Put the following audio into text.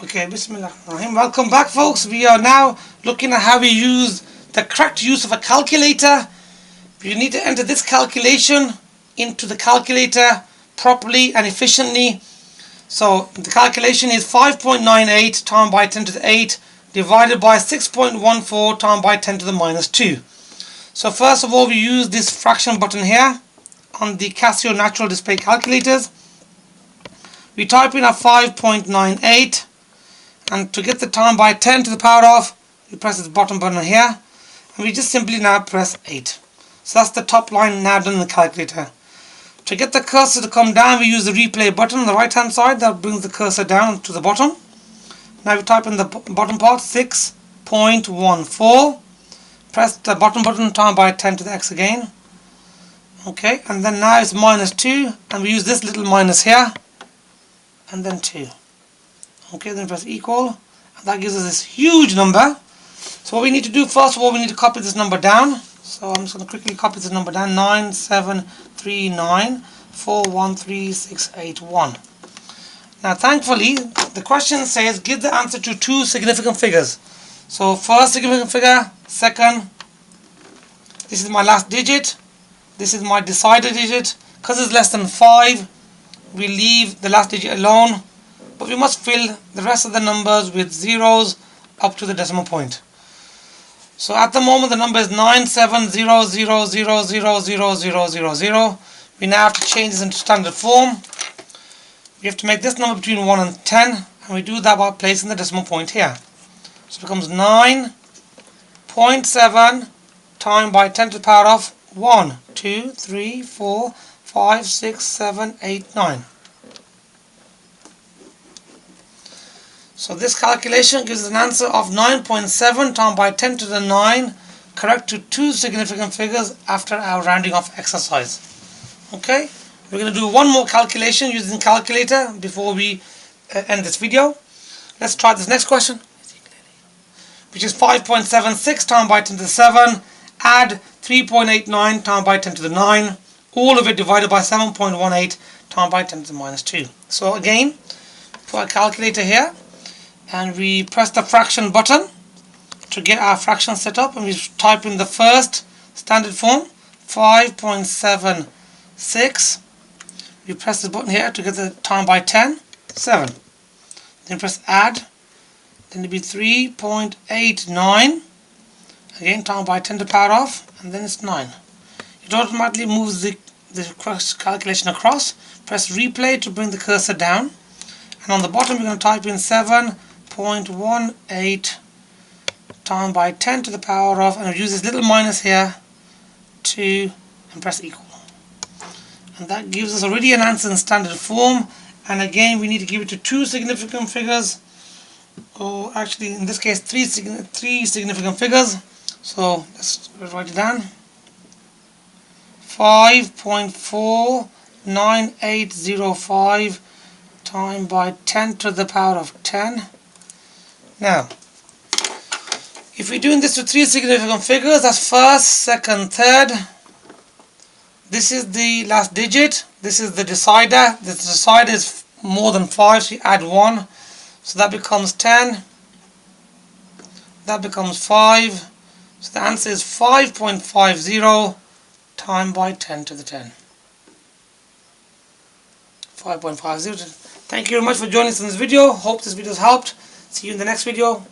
Okay, Bismillahirrahmanirrahim. Welcome back, folks. We are now looking at how we use the correct use of a calculator. You need to enter this calculation into the calculator properly and efficiently. So the calculation is 5.98 times by 10 to the 8 divided by 6.14 times by 10 to the minus 2. So first of all, we use this fraction button here on the Casio natural display calculators. We type in a 5.98, and to get the time by 10 to the power of, we press this bottom button here, and we just simply now press 8. So that's the top line now done in the calculator. To get the cursor to come down, we use the replay button on the right hand side. That brings the cursor down to the bottom. Now we type in the bottom part 6.14. Press the bottom button, time by 10 to the x again. Okay, and then now it's minus 2, and we use this little minus here, and then 2. Okay, then press equal, and that gives us this huge number. So what we need to do, first of all, we need to copy this number down. So I'm just going to quickly copy this number down, 97394136881. Now thankfully, the question says give the answer to two significant figures. So first significant figure, second, this is my last digit, this is my decider digit. Because it's less than 5, we leave the last digit alone, but we must fill the rest of the numbers with zeros up to the decimal point. So at the moment the number is 9700000000. We now have to change this into standard form. We have to make this number between 1 and 10, and we do that by placing the decimal point here. So it becomes 9.7 times by 10 to the power of 1, 2, 3, 4, 5, 6, 7, 8, 9. So this calculation gives an answer of 9.7 times by 10 to the 9, correct to two significant figures after our rounding off exercise. Okay, we're going to do one more calculation using calculator before we end this video. Let's try this next question, which is 5.76 times by 10 to the 7, add 3.89 times by 10 to the 9, all of it divided by 7.18 times by 10 to the minus 2. So again, put our calculator here, and we press the fraction button to get our fraction set up, and we type in the first standard form, 5.76. we press the button here to get the time by 10, 7. Then press add, then it'll be 3.89, again time by 10 to the power of, and then it's 9. It automatically moves the calculation across. Press replay to bring the cursor down, and on the bottom we're going to type in 7.18 times by 10 to the power of, and I'll use this little minus here to, and press equal. And that gives us already an answer in standard form, and again we need to give it to two significant figures, or actually in this case three significant figures. So let's write it down. 5.49805 times by 10 to the power of 10. Now, if we're doing this to three significant figures, that's first, second, third. This is the last digit. This is the decider. The decider is more than 5, so you add 1. So that becomes 10. That becomes 5. So the answer is 5.50 times by 10 to the 10. 5.50. Thank you very much for joining us in this video. Hope this video has helped. See you in the next video.